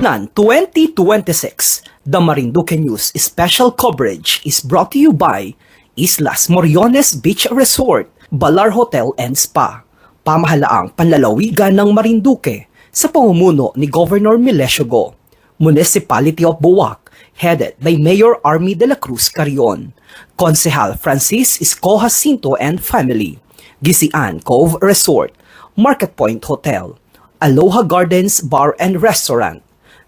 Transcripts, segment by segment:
Nan 2026, the Marinduque News special coverage is brought to you by Islas Moriones Beach Resort, Balar Hotel and Spa, pamahalaang panlalawigan ng Marinduque sa pamumuno ni Governor Melesio Go, Municipality of Buwak, headed by Mayor Army de la Cruz Carrion, Konsehal Francis Isco Jacinto and family, Gisian Cove Resort, Market Point Hotel, Aloha Gardens Bar and Restaurant,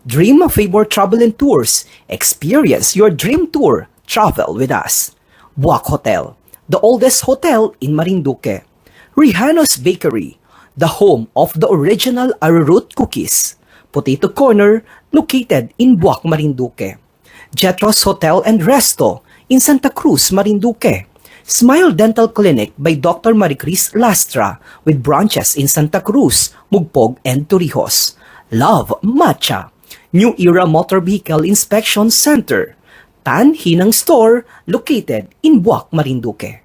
Dream Favor Travel and Tours. Experience your dream tour. Travel with us. Buwak Hotel, the oldest hotel in Marinduque. Rihanna's Bakery, the home of the original arrowroot cookies. Potato Corner, located in Buwak, Marinduque. Jetros Hotel and Resto in Santa Cruz, Marinduque. Smile Dental Clinic by Dr. Maricris Lastra with branches in Santa Cruz, Mugpog, and Torrijos. Love Matcha. New Era Motor Vehicle Inspection Center, Tan Hinang Store, located in Buwak, Marinduque.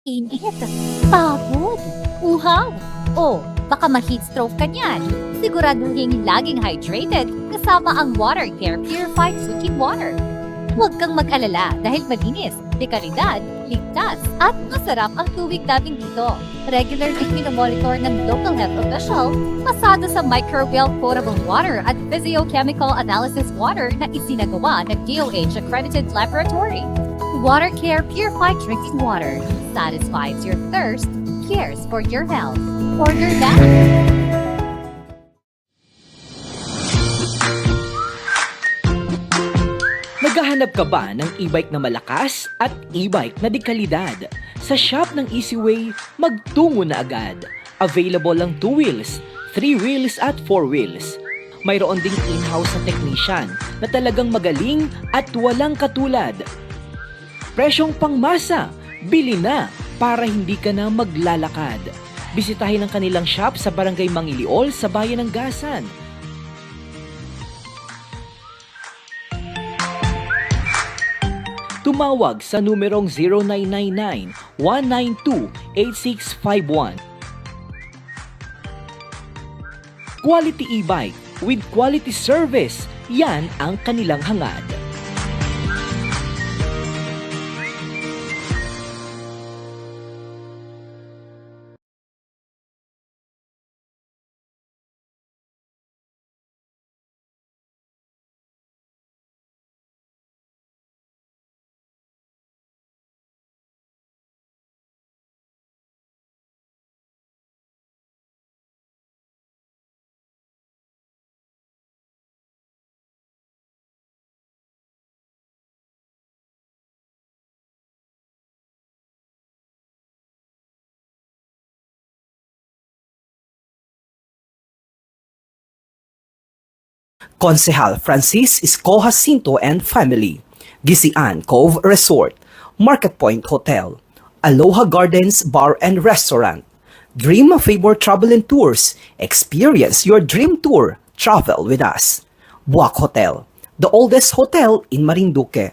Init, pagod, uhaw, o baka ma-heat stroke ka niyan. Siguraduhin laging hydrated kasama ang Water Care Purified Drinking Water. Huwag kang mag-alala dahil malinis, de kalidad, ligtas, at masarap ang tubig natin dito. Regularly minomonitor ng local health official, pasado sa microbial potable water at physiochemical analysis water na isinagawa ng DOH accredited laboratory. Water Care Purified Drinking Water satisfies your thirst, cares for your health. Order now! Naghahanap ka ba ng e-bike na malakas at e-bike na dekalidad? Sa shop ng Easyway, magtungo na agad. Available ang 2 wheels, 3 wheels at 4 wheels. Mayroon ding in-house na technician na talagang magaling at walang katulad. Presyong pangmasa, bili na para hindi ka na maglalakad. Bisitahin ang kanilang shop sa Barangay Mangiliol sa Bayan ng Gasan. Tumawag sa numerong 0999-192-8651. Quality e-bike with quality service, yan ang kanilang hangad. Konsehal Francis Isco Jacinto and Family, Gisian Cove Resort, Market Point Hotel, Aloha Gardens Bar and Restaurant, Dream Favor Travel and Tours, experience your dream tour, travel with us. Buwak Hotel, the oldest hotel in Marinduque.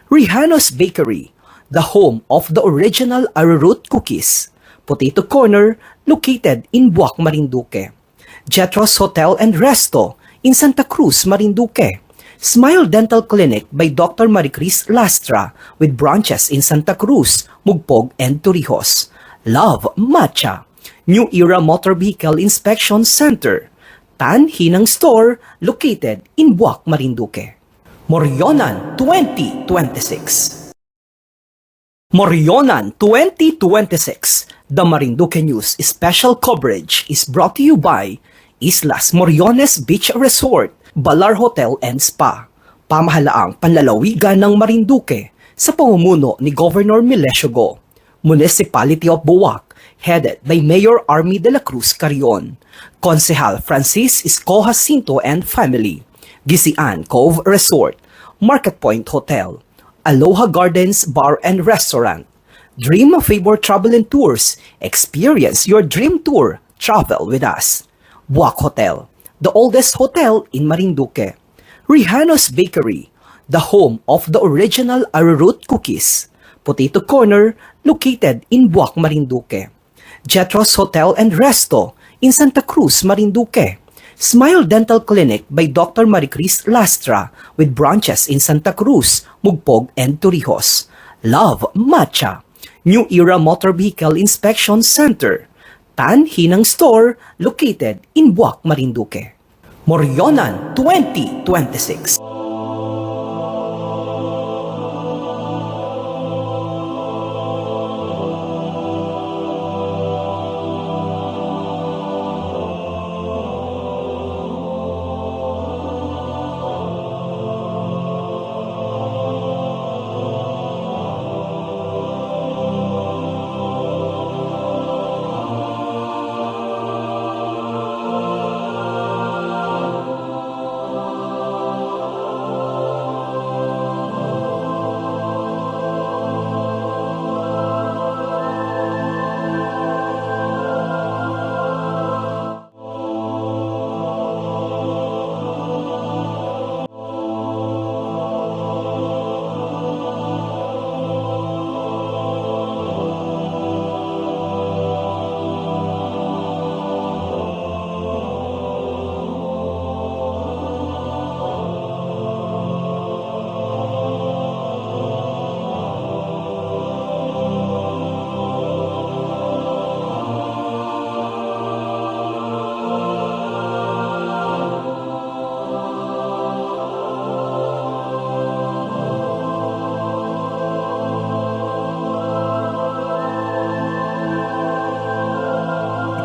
Rihanna's Bakery, the home of the original arrowroot cookies. Potato Corner, located in Buwak, Marinduque. Jetros Hotel and Resto in Santa Cruz, Marinduque. Smile Dental Clinic by Dr. Maricris Lastra with branches in Santa Cruz, Mugpog, and Torrijos. Love Matcha, New Era Motor Vehicle Inspection Center. Tan Hinang Store, located in Buwak, Marinduque. Morionan 2026. Morionan 2026. The Marinduque News special coverage is brought to you by Islas Moriones Beach Resort, Balar Hotel and Spa. Pamahalaang panlalawigan ng Marinduque sa pamumuno ni Governor Melesio Go. Municipality of Buwak, headed by Mayor Army de la Cruz Carrion. Konsehal Francis Isco Jacinto and Family, Gisian Cove Resort, Market Point Hotel, Aloha Gardens Bar and Restaurant, Dream Favor Travel and Tours, experience your dream tour, travel with us. Buwak Hotel, the oldest hotel in Marinduque. Rihanna's Bakery, the home of the original arrowroot cookies. Potato Corner, located in Buwak, Marinduque. Jetros Hotel and Resto in Santa Cruz, Marinduque. Smile Dental Clinic by Dr. Maricris Lastra with branches in Santa Cruz, Mugpog, and Torrijos. Love Matcha, New Era Motor Vehicle Inspection Center. Tan Hinang Store, located in Buwak, Marinduque. Morionan 2026.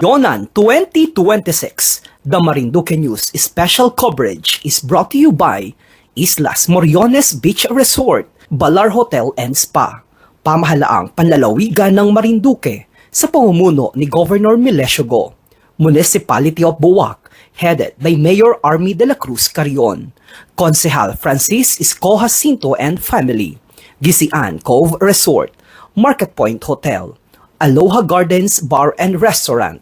Yonan 2026. The Marinduque News special coverage is brought to you by Islas Moriones Beach Resort, Balar Hotel and Spa. Pamahalaang panlalawigan ng Marinduque sa pamumuno ni Governor Melesio Go. Municipality of Buwak, headed by Mayor Army de la Cruz Carrion. Konsehal Francis Isco Jacinto and Family, Gisian Cove Resort, Market Point Hotel, Aloha Gardens Bar and Restaurant,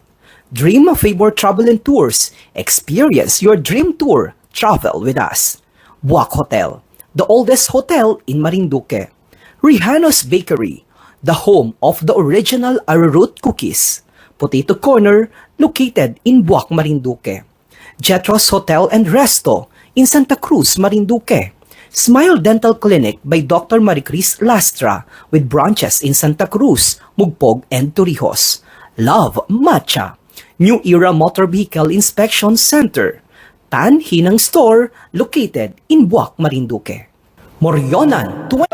Dream Favor Travel and Tours, experience your dream tour, travel with us. Buwak Hotel, the oldest hotel in Marinduque. Rihanna's Bakery, the home of the original arrowroot cookies. Potato Corner, located in Buwak, Marinduque. Jetros Hotel and Resto in Santa Cruz, Marinduque. Smile Dental Clinic by Dr. Maricris Lastra with branches in Santa Cruz, Mugpog, and Torrijos. Love Matcha, New Era Motor Vehicle Inspection Center. Tan Hinang Store, located in Buwak, Marinduque. Morionan 20.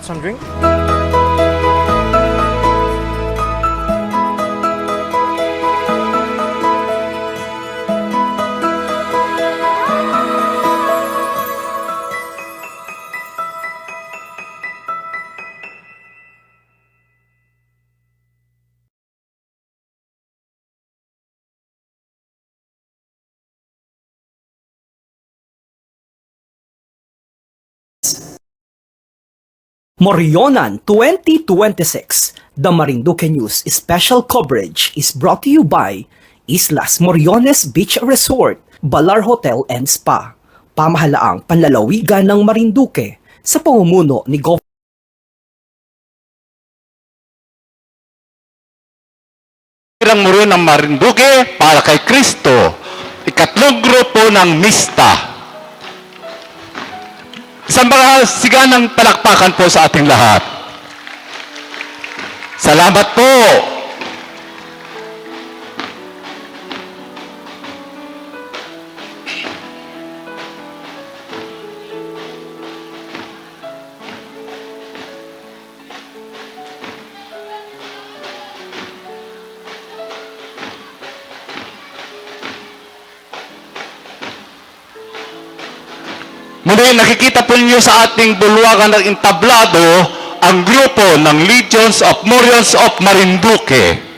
want some drink? Morionan 2026, the Marinduque News special coverage is brought to you by Islas Moriones Beach Resort, Balar Hotel and Spa. Pamahalaang panlalawigan ng Marinduque sa pamumuno ni Gov. Kapatirang Moryon ng Marinduque para kay Kristo. Ikatlong grupo ng Mista. Isang mga siganang palakpakan po sa ating lahat. Salamat po. Muli nakikita po ninyo sa ating bulwagan ng entablado ang grupo ng Legions of Morions of Marinduque.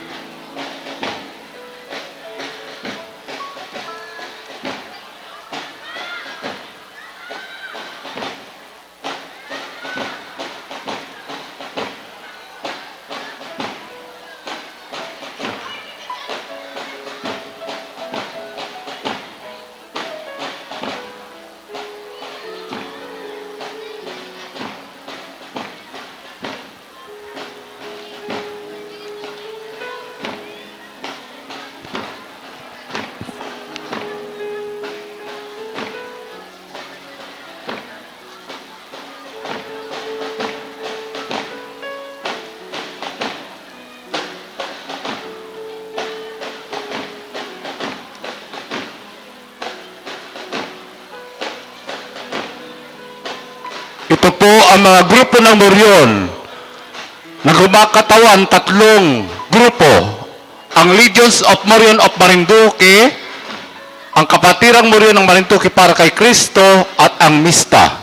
Ito po ang mga grupo ng Moryon na kumakatawan tatlong grupo. Ang Legions of Morion of Marinduque, ang Kapatirang Moryon ng Marinduque para kay Kristo, at ang Mista.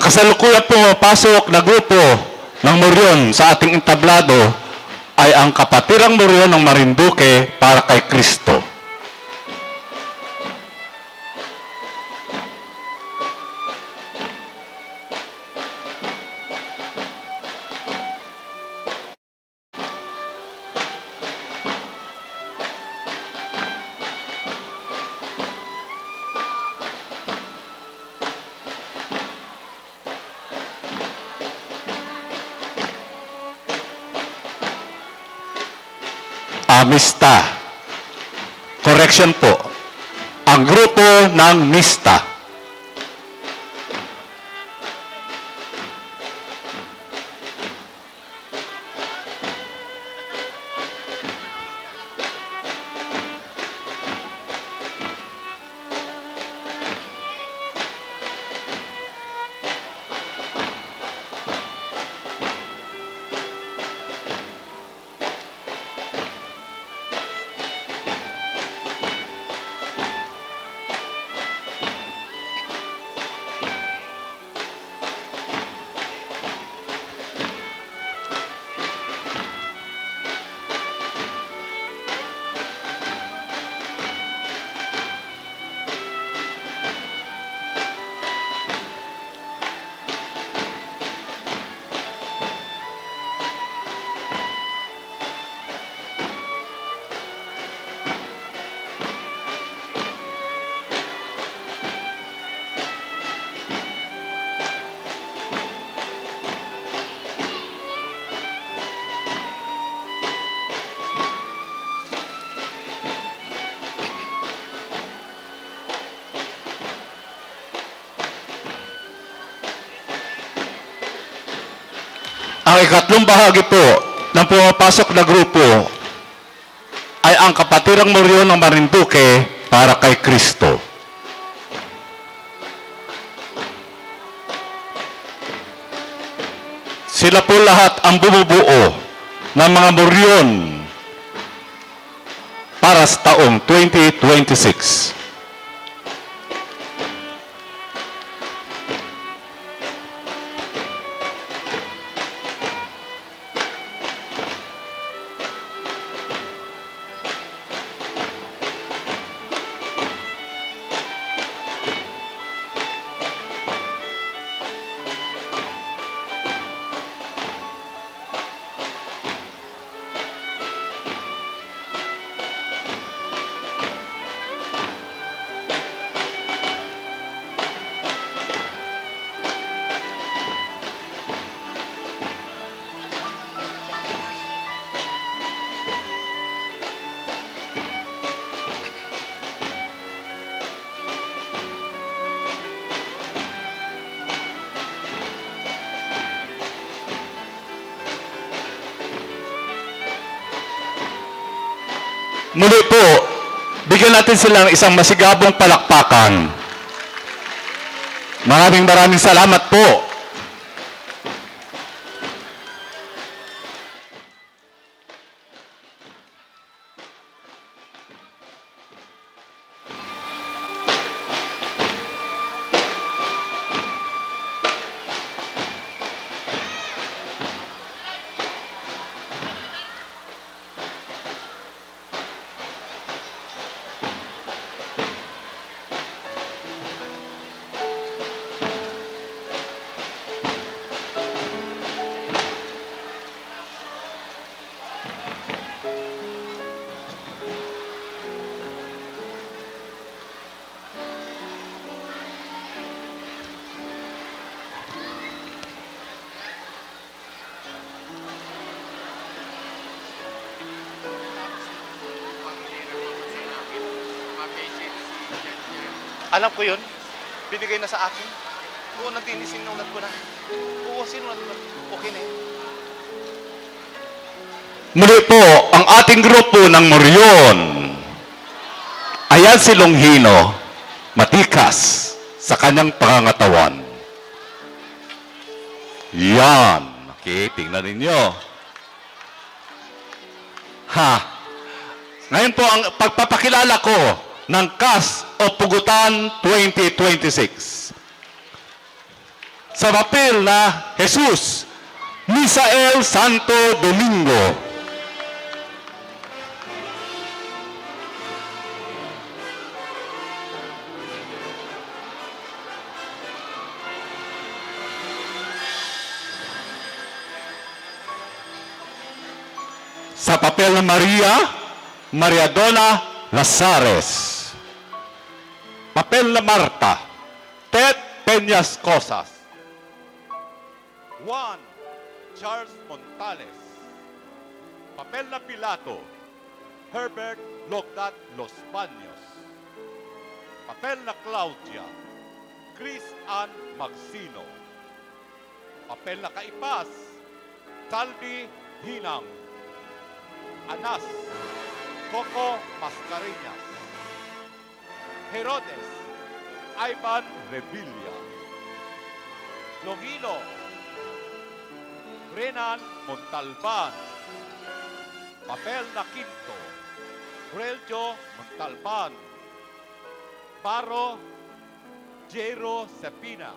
Ang kasalukuyan pumapasok na grupo ng Moryon sa ating entablado ay ang Kapatirang Moryon ng Marinduque para kay Kristo. Mista. Correction po. Ang grupo ng Mista. Ang ikatlong bahagi po ng pumapasok na grupo ay ang Kapatirang Moryon ng Marinduque para kay Kristo. Sila po lahat ang bumubuo ng mga moryon para sa taong 2026. Muli po, bigyan natin sila ng isang masigabong palakpakan. Maraming salamat po. Alam ko yun. Binigay na sa akin. Oo, sinulat ko na. Oo, sinulat ko na. Okay na yun. Muli po, ang ating grupo ng Moryon. Ayan si Longhino, matikas sa kanyang pangangatawan. Yan. Okay, tingnan ninyo. Ha. Ngayon po, ang pagpapakilala ko ng CAS o Pugutan 2026. Sa papel na Jesus Misael Santo Domingo. Sa papel na Maria Donna Lazares. Papel na Marta, Ted Peñas Cosas. Juan Charles Montales. Papel na Pilato, Herbert Locdat Los Baños. Papel na Claudia, Chris Ann Magsino. Papel na Kaipas, Salvi Hinang. Anas, Coco Mascareñas. Herodes, Ivan Revilla. Longino, Renan Montalban. Papel na Quinto, Reljo Montalban. Paro, Jero Cepina.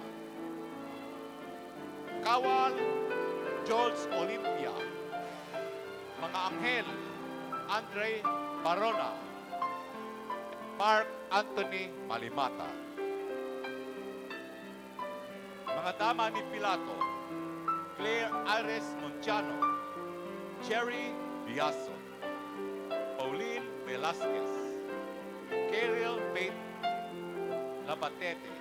Kawal, George Olympia. Mga Anghel, Andre Barona. Mark Anthony Malimata. Mga Dama ni Pilato, Claire Ares Monciano. Cherry Biaso. Pauline Velasquez. Keril Faith Labatete.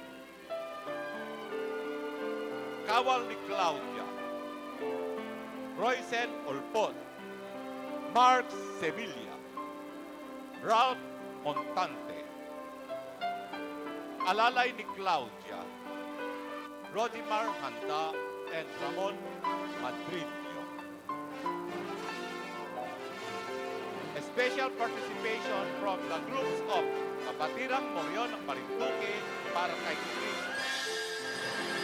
Kawal ni Claudia. Roycen Olpot. Mark Sevilla. Ralph Montante. Alalay ni Claudia. Rodimar Handa and Ramon Madridio. A special participation from the groups of Kabatirang Morion ng Marinduque para kay Cristo,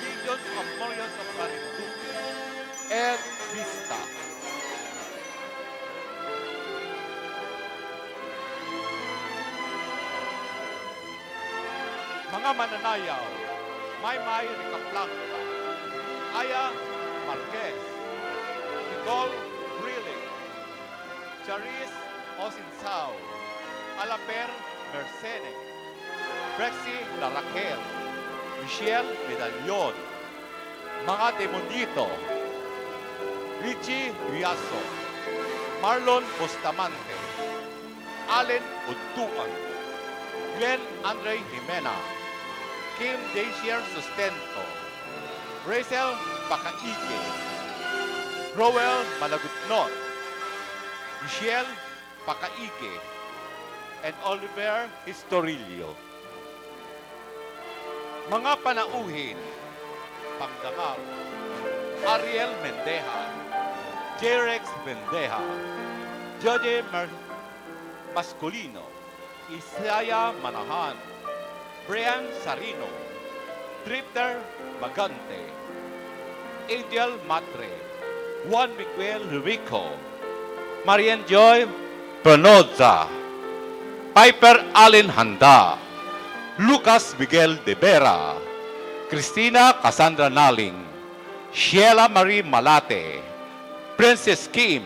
Legions of Morions of Marinduque, and Vista. Mga mananayaw, Maymay Ricaplanca, Aya Marquez, Nicole Brilling, Charis Osinsao, Alaper Mercene, Brexy Laraquel, Michelle Medallon, mga Demonito, Richie Riaso, Marlon Bustamante, Allen Udtuan, Glenn Andre Jimena, Kim Dacier Sustento, Rachel Pacaige, Roel Malagutnot, Michelle Pacaige, and Oliver Historillo. Mga panauhin, Pangdangal, Ariel Mendeja, J-Rex Mendeja, Jode Mascolino, Isaya Manahan, Brian Sarino, Drifter Magante, Angel Matre, Juan Miguel Rico, Marian Joy Pronoza, Piper Allen Handa, Lucas Miguel de Vera, Cristina Cassandra Naling, Sheila Marie Malate, Princess Kim,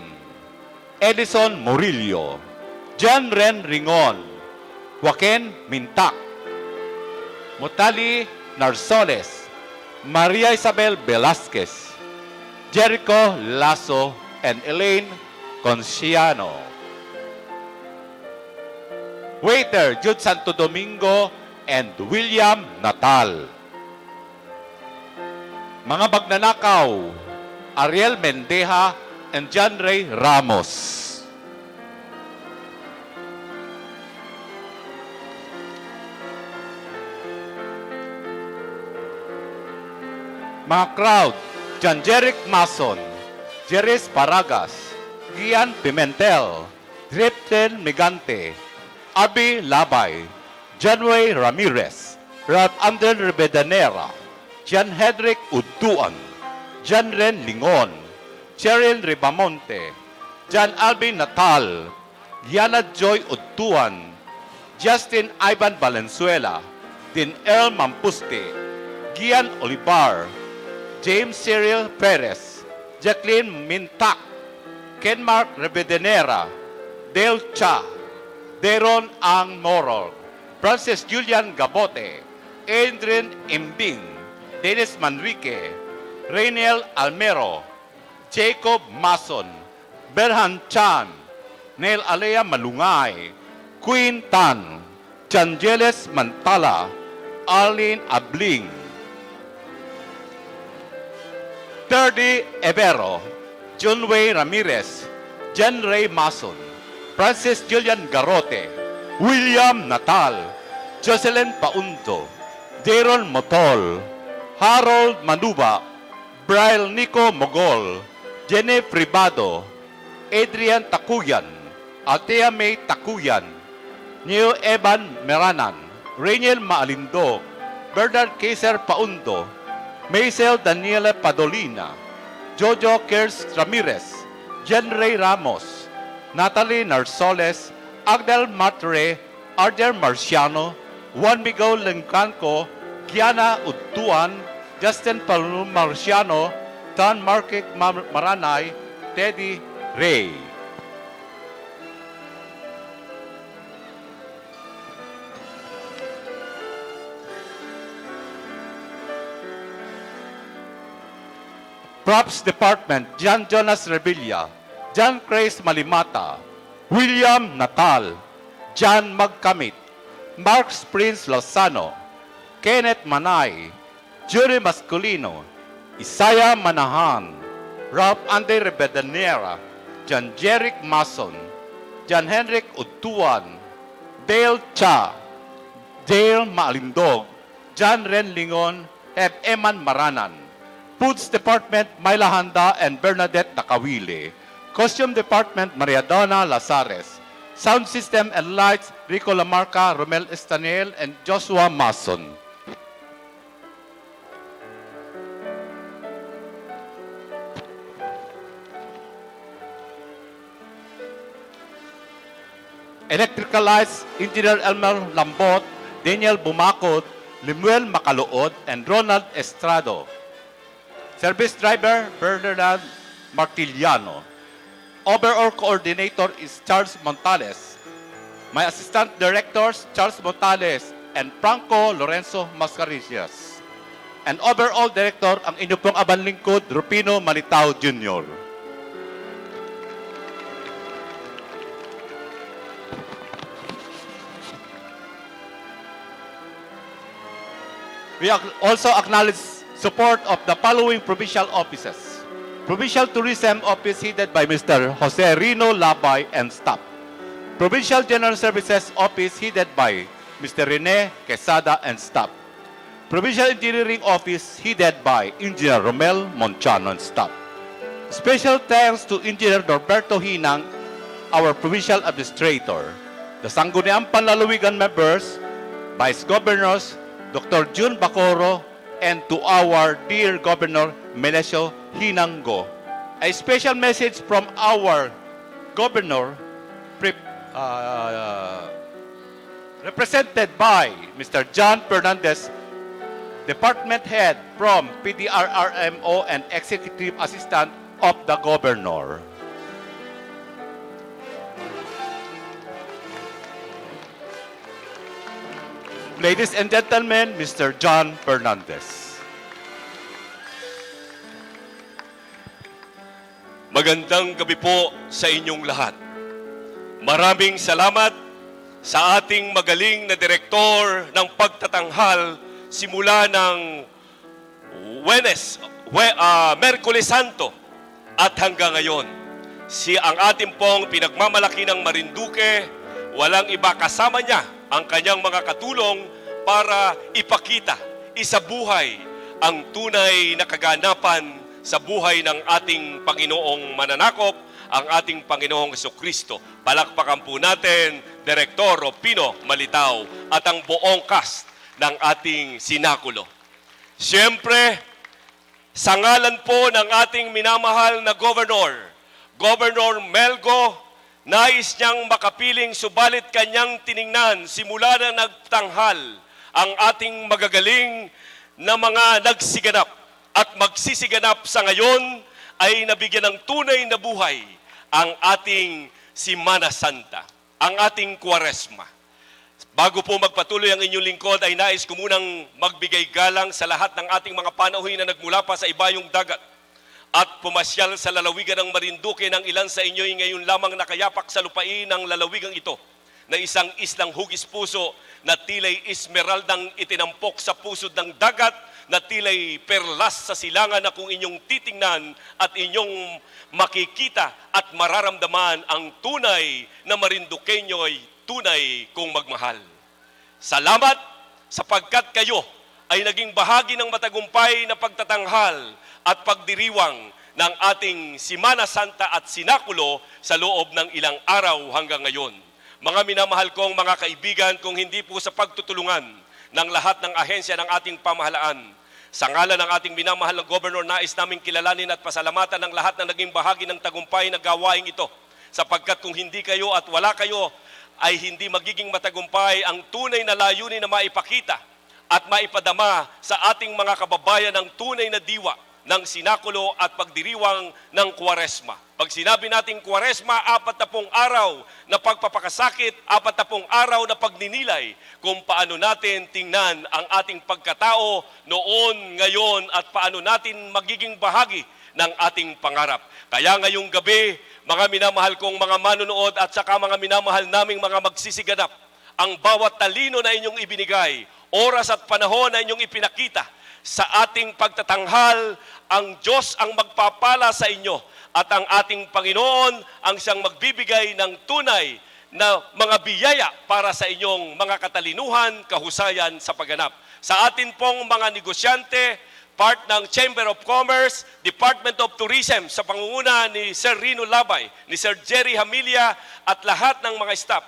Edison Murillo, John Ren Ringon, Joaquin Mintak, Mutali Narsoles, Maria Isabel Velasquez, Jericho Lasso, and Elaine Conciano. Waiter Jude Santo Domingo and William Natal. Mga magnanakaw, Ariel Mendeja and John Ray Ramos. Mga crowd, John Jeric Mason, Jeris Paragas, Gian Pimentel, Dripten Migante, Abi Labay, Janway Ramirez, Ralph Andren Ribedanera, Jan Hedrick Uduan, Jan Ren Lingon, Cheryl Ribamonte, Jan Alvin Natal, Yana Joy Uduan, Justin Ivan Valenzuela, Din Earl Mampuste, Gian Olivar, James Cyril Perez, Jacqueline Mintak, Kenmark Rebedenera, Dale Cha, Deron Ang Morol, Francis Julian Gabote, Adrian Imbing, Dennis Manrique, Rainiel Almero, Jacob Mason, Berhan Chan, Neil Alea Malungay, Queen Tan, Changeles Mantala, Arlene Abling, Terdy Evero, Junway Ramirez, Jen Ray Mason, Francis Julian Garote, William Natal, Jocelyn Paundo, Daron Motol, Harold Manuba, Brian Nico Mogol, Jenny Privado, Adrian Takuyan, Althea May Takuyan, Neo Evan Meranan, Rainiel Maalindog, Bernard Kaiser Paundo, Maisel Daniela Padolina, Jojo Kers Ramirez, Jen Ray Ramos, Natalie Narsoles, Agdel Matre, Arder Marciano, Juan Miguel Lengcanco, Kiana Utuan, Justin Palum Marciano, Tan Markik Maranay, Teddy Ray. Props Department, John Jonas Revilla, John Grace Malimata, William Natal, John Magkamit, Marks Prince Lozano, Kenneth Manay, Jury Masculino, Isaiah Manahan, Ralph Ande Rebedanera, John Jeric Mason, John Henrik Utuan, Dale Cha, Dale Maalindog, John Ren Lingon, and Eman Maranan. Foods Department, Myla Handa and Bernadette Takawile. Costume Department, Mariadona Lazares. Sound System and Lights, Rico Lamarca, Romel Estaniel, and Joshua Mason. Electrical Lights, Engineer Elmer Lambot, Daniel Bumakot, Lemuel Macalood, and Ronald Estrado. Service Driver, Bernard Martiliano. Overall Coordinator is Charles Montales. My Assistant Directors, Charles Montales and Franco Lorenzo Mascaricias. And Overall Director, ang inyo pong abanlingkod, Rupino Malitao Jr. We also acknowledge support of the following provincial offices. Provincial Tourism Office headed by Mr. Jose Rino Labay and staff. Provincial General Services Office headed by Mr. Rene Quesada and staff. Provincial Engineering Office headed by Engineer Romel Monchano and staff. Special thanks to Engineer Norberto Hinang, our Provincial Administrator. The Sangguniang Panlalawigan members, Vice Governors, Dr. June Bacoro, and to our dear Governor Melesio Hinanggo. A special message from our Governor, represented by Mr. John Fernandez, Department Head from PDRRMO and Executive Assistant of the Governor. Ladies and gentlemen, Mr. John Fernandez. Magandang gabi po sa inyong lahat. Maraming salamat sa ating magaling na direktor ng pagtatanghal simula ng Merkules Santo at hanggang ngayon. Ang ating pong pinagmamalaki ng Marinduque, walang iba kasama niya ang kanyang mga katulong para ipakita, isabuhay ang tunay na kaganapan sa buhay ng ating Panginoong mananakop, ang ating Panginoong Jesucristo. Palakpakan po natin, Direktor Rupino Malitao at ang buong cast ng ating sinakulo. Siyempre, sa ngalan po ng ating minamahal na Governor Melgo, nais niyang makapiling subalit kanyang tiningnan simula na nagtanghal ang ating magagaling na mga nagsiganap at magsisiganap sa ngayon ay nabigyan ng tunay na buhay ang ating Semana Santa, ang ating Kwaresma. Bago po magpatuloy ang inyong lingkod ay nais ko munang magbigay galang sa lahat ng ating mga panauhin na nagmula pa sa ibayong dagat at pumasyal sa lalawigan ng Marinduque ng ilan sa inyo ay ngayon lamang nakayapak sa lupain ng lalawigang ito. na isang islang hugis puso na tila'y esmeraldang itinampok sa pusod ng dagat, na tila'y perlas sa silangan na kung inyong titingnan at inyong makikita at mararamdaman ang tunay na Marinduqueño'y tunay kong magmahal. Salamat sapagkat kayo ay naging bahagi ng matagumpay na pagtatanghal at pagdiriwang ng ating Semana Santa at Sinakulo sa loob ng ilang araw hanggang ngayon. Mga minamahal kong mga kaibigan, kung hindi po sa pagtutulungan ng lahat ng ahensya ng ating pamahalaan, sa ngalan ng ating minamahal na Governor, nais naming kilalanin at pasalamatan ng lahat na naging bahagi ng tagumpay na gawain ito. Sapagkat kung hindi kayo at wala kayo, ay hindi magiging matagumpay ang tunay na layunin na maipakita at maipadama sa ating mga kababayan ng tunay na diwa ng sinakulo at pagdiriwang ng Kwaresma. Pag sinabi nating Kwaresma, 40 araw na pagpapakasakit, 40 araw na pagninilay kung paano natin tingnan ang ating pagkatao noon, ngayon, at paano natin magiging bahagi ng ating pangarap. Kaya ngayong gabi, mga minamahal kong mga manunood at saka mga minamahal naming mga magsisiganap, ang bawat talino na inyong ibinigay, oras at panahon na inyong ipinakita sa ating pagtatanghal, ang Diyos ang magpapala sa inyo at ang ating Panginoon ang siyang magbibigay ng tunay na mga biyaya para sa inyong mga katalinuhan, kahusayan sa pagganap. Sa atin pong mga negosyante, part ng Chamber of Commerce, Department of Tourism sa pangunguna ni Sir Rino Labay, ni Sir Jerry Hamilia at lahat ng mga staff,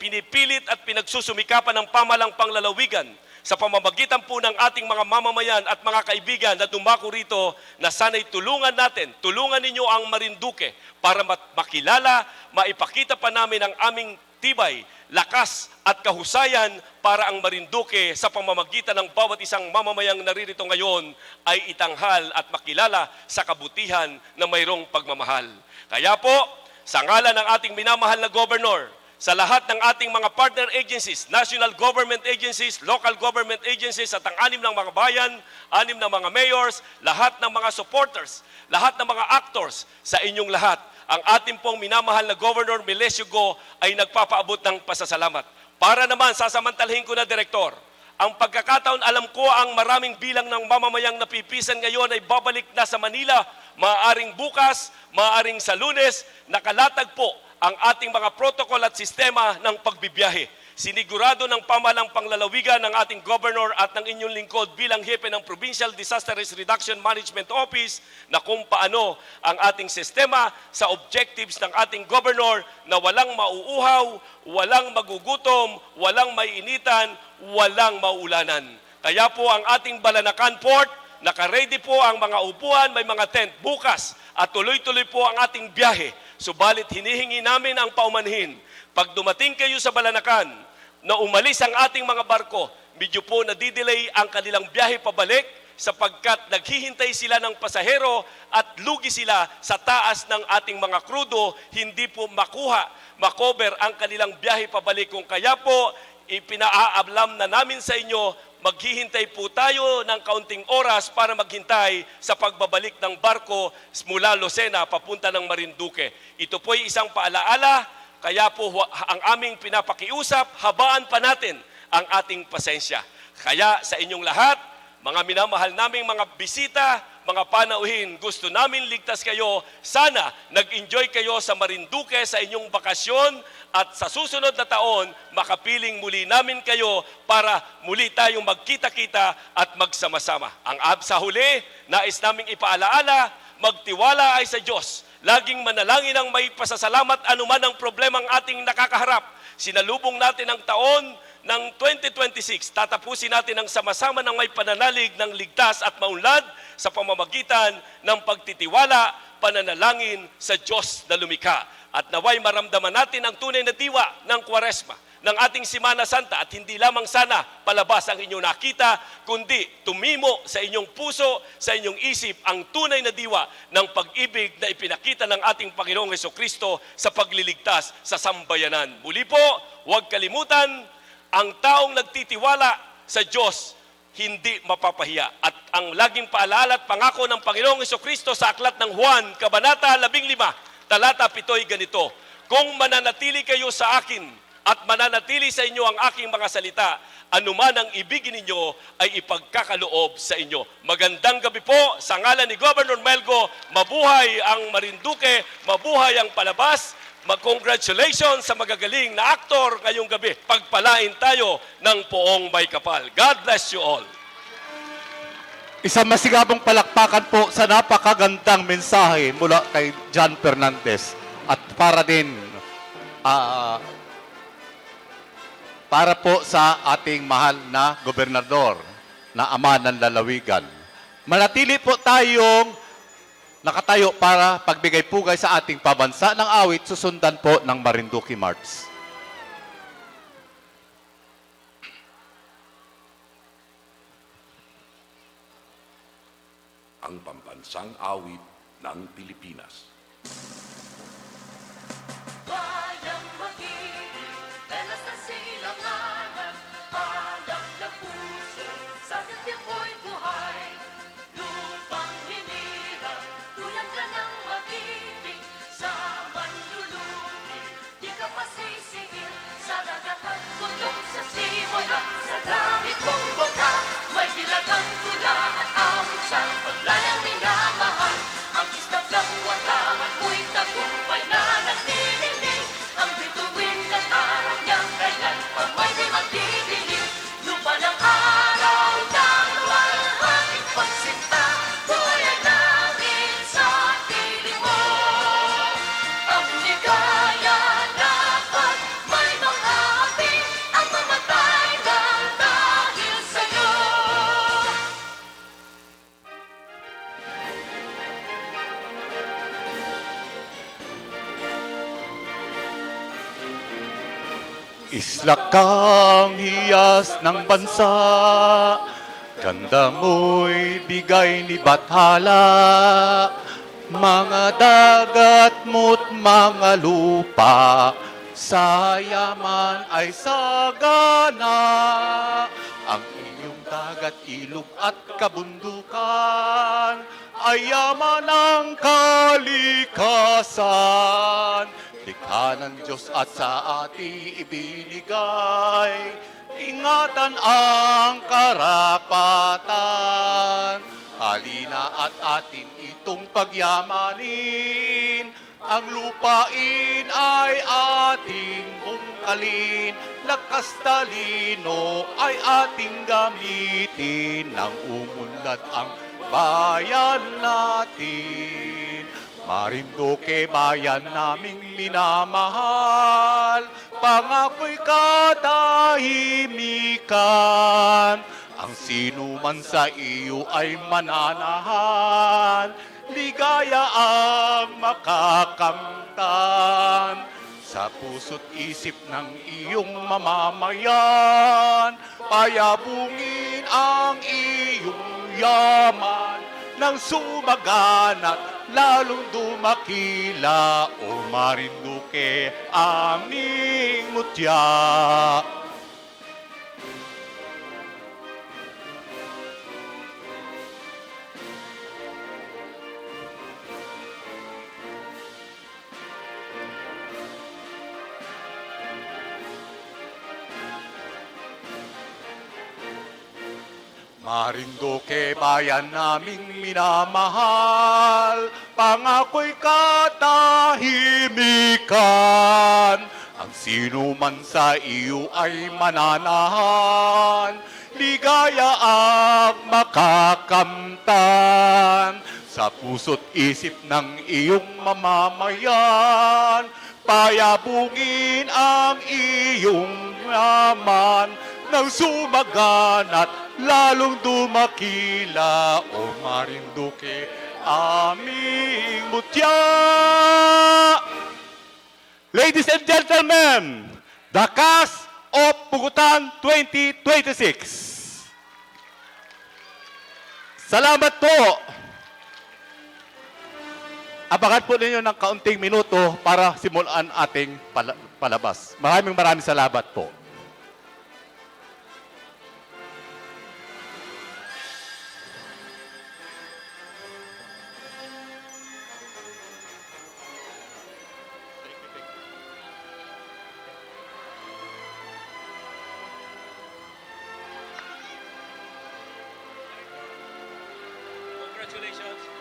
pinipilit at pinagsusumikapan ng pamalang panglalawigan sa pamamagitan po ng ating mga mamamayan at mga kaibigan na dumako rito na sana'y tulungan natin, tulungan ninyo ang Marinduque para makilala, maipakita pa namin ang aming tibay, lakas at kahusayan para ang Marinduque sa pamamagitan ng bawat isang mamamayang naririto ngayon ay itanghal at makilala sa kabutihan na mayroong pagmamahal. Kaya po, sa ngalan ng ating minamahal na Governor, sa lahat ng ating mga partner agencies, national government agencies, local government agencies at ang 6 ng mga bayan, 6 ng mga mayors, lahat ng mga supporters, lahat ng mga actors, sa inyong lahat, ang ating pong minamahal na Governor Melesio Go ay nagpapaabot ng pasasalamat. Para naman, sasamantalahin ko na, Direktor, ang pagkakataon, alam ko ang maraming bilang ng mamamayang napipisan ngayon ay babalik na sa Manila, maaaring bukas, maaaring sa Lunes, nakalatag po ang ating mga protocol at sistema ng pagbibiyahe. Sinigurado ng pamahalang panglalawigan ng ating governor at ng inyong lingkod bilang hepe ng Provincial Disaster Risk Reduction Management Office na kung paano ang ating sistema sa objectives ng ating governor na walang mauuhaw, walang magugutom, walang maiinitan, walang maulanan. Kaya po ang ating Balanacan Port, naka-ready po ang mga upuan, may mga tent bukas at tuloy-tuloy po ang ating biyahe. Subalit hinihingi namin ang paumanhin. Pag dumating kayo sa Balanacan, na umalis ang ating mga barko, medyo po nadidelay ang kanilang biyahe pabalik sapagkat naghihintay sila ng pasahero at lugi sila sa taas ng ating mga krudo, hindi po makover ang kanilang biyahe pabalik. Kung kaya po, ipinaablam na namin sa inyo, maghihintay po tayo ng kaunting oras para maghintay sa pagbabalik ng barko mula Lucena papunta ng Marinduque. Ito po ay isang paalaala, kaya po ang aming pinapakiusap, habaan pa natin ang ating pasensya. Kaya sa inyong lahat, mga minamahal naming mga bisita, mga panauhin, gusto namin ligtas kayo. Sana nag-enjoy kayo sa Marinduque sa inyong bakasyon at sa susunod na taon, makapiling muli namin kayo para muli tayong magkita-kita at magsama-sama. Sa huli, nais naming ipaalaala, magtiwala ay sa Diyos. Laging manalangin ang may pasasalamat anuman ang problemang ating nakakaharap. Sinalubong natin ang taon ng 2026. Tatapusin natin ang sama-sama ng may pananalig ng ligtas at maunlad sa pamamagitan ng pagtitiwala, pananalangin sa Diyos na lumikha. At naway maramdaman natin ang tunay na diwa ng Kwaresma, ng ating Semana Santa, at hindi lamang sana palabas ang inyong nakita, kundi tumimo sa inyong puso, sa inyong isip ang tunay na diwa ng pag-ibig na ipinakita ng ating Panginoong Hesukristo sa pagliligtas sa sambayanan. Muli po, huwag kalimutan, ang taong nagtitiwala sa Diyos hindi mapapahiya. At ang laging paalala at pangako ng Panginoong Hesukristo sa aklat ng Juan, Kabanata 15, talata 7 ay ganito, kung mananatili kayo sa akin at mananatili sa inyo ang aking mga salita. Anuman ang ibigin ninyo ay ipagkakaloob sa inyo. Magandang gabi po sa ngalan ni Governor Melgo. Mabuhay ang Marinduque, mabuhay ang Palabas. Congratulations sa magagaling na aktor ngayong gabi. Pagpalain tayo ng poong may kapal. God bless you all. Isang masigabong palakpakan po sa napakagandang mensahe mula kay John Fernandez. At para din para po sa ating mahal na gobernador na ama ng lalawigan. Manatili po tayong nakatayo para pagbigay pugay sa ating pabansa ng awit, susundan po ng Marinduque March. Ang pambansang awit ng Pilipinas. Bayang magiging, telas na silanganan, alak na puso, sa kanyang mo'y buhay. Lupang hinirang, tulang ka ng magiging, sa manlulugi, di ka masisingil, sa dagat at bundok, sa simoy at sa langit mong buka. May dilagang tula at awit sa paglayang minamahal, ang isang ng walang at mo'y tagumpay na nagtinilig. Ang bituin ng araw niyang kailan pa may di magdidilim. Lupa ng araw ng walhating pagsinta, buhay ay langit sa piling mo. Ang ligaya dapat may mga api, ang mamatay lang dahil sa'yo. Isla kang hiyas ng bansa, ganda mo'y bigay ni Bathala. Mga dagat mo't mga lupa, sa yaman ay sagana. Ang iyong dagat, ilog at kabundukan ay yaman ng kalikasan. Likha ng Diyos at sa ating ibinigay, ingatan ang karapatan. Halina at atin itong pagyamanin, ang lupain ay ating bungkalin, lakas talino ay ating gamitin, nang umunlad ang bayan natin. Marinduque, bayan naming minamahal, pangako'y katahimikan. Ang sino man sa iyo ay mananahan, ligaya ang makakamtan. Sa puso't isip ng iyong mamamayan, payabungin ang iyong yaman, nang sumaganat, lalong dumakila, o Marinduque, aming mutya. Marinduque, bayan naming minamahal, pangako'y katahimikan. Ang sino man sa iyo ay mananahan, ligaya ang makakamtan. Sa puso't isip ng iyong mamamayan, payabungin ang iyong yaman, nang sumaganat, lalong dumakila, o Marinduque, aming mutya. Ladies and gentlemen, the cast of Pugutan 2026. Salamat po. Abangan po ninyo ng kaunting minuto para simulan ating palabas. Maraming salamat po. Congratulations.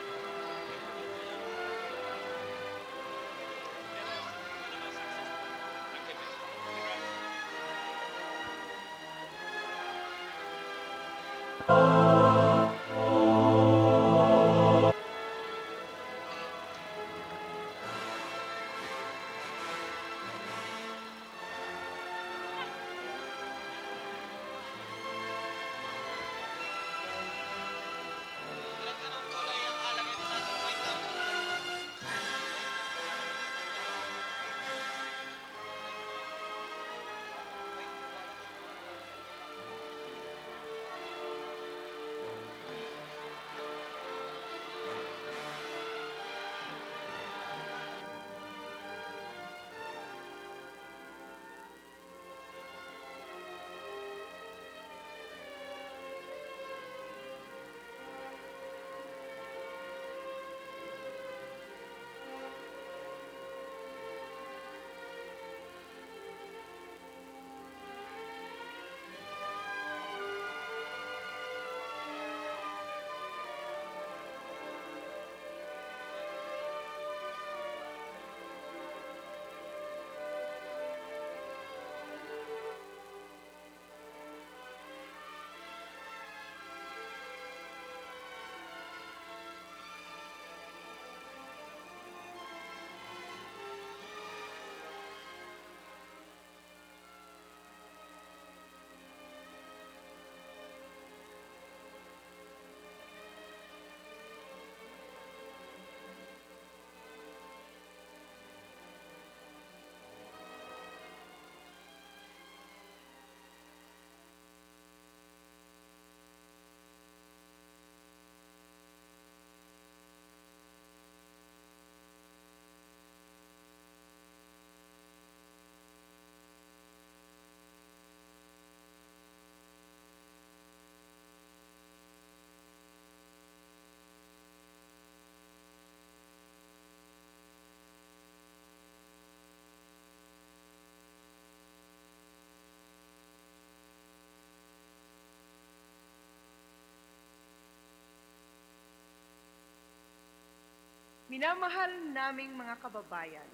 Minamahal naming mga kababayan,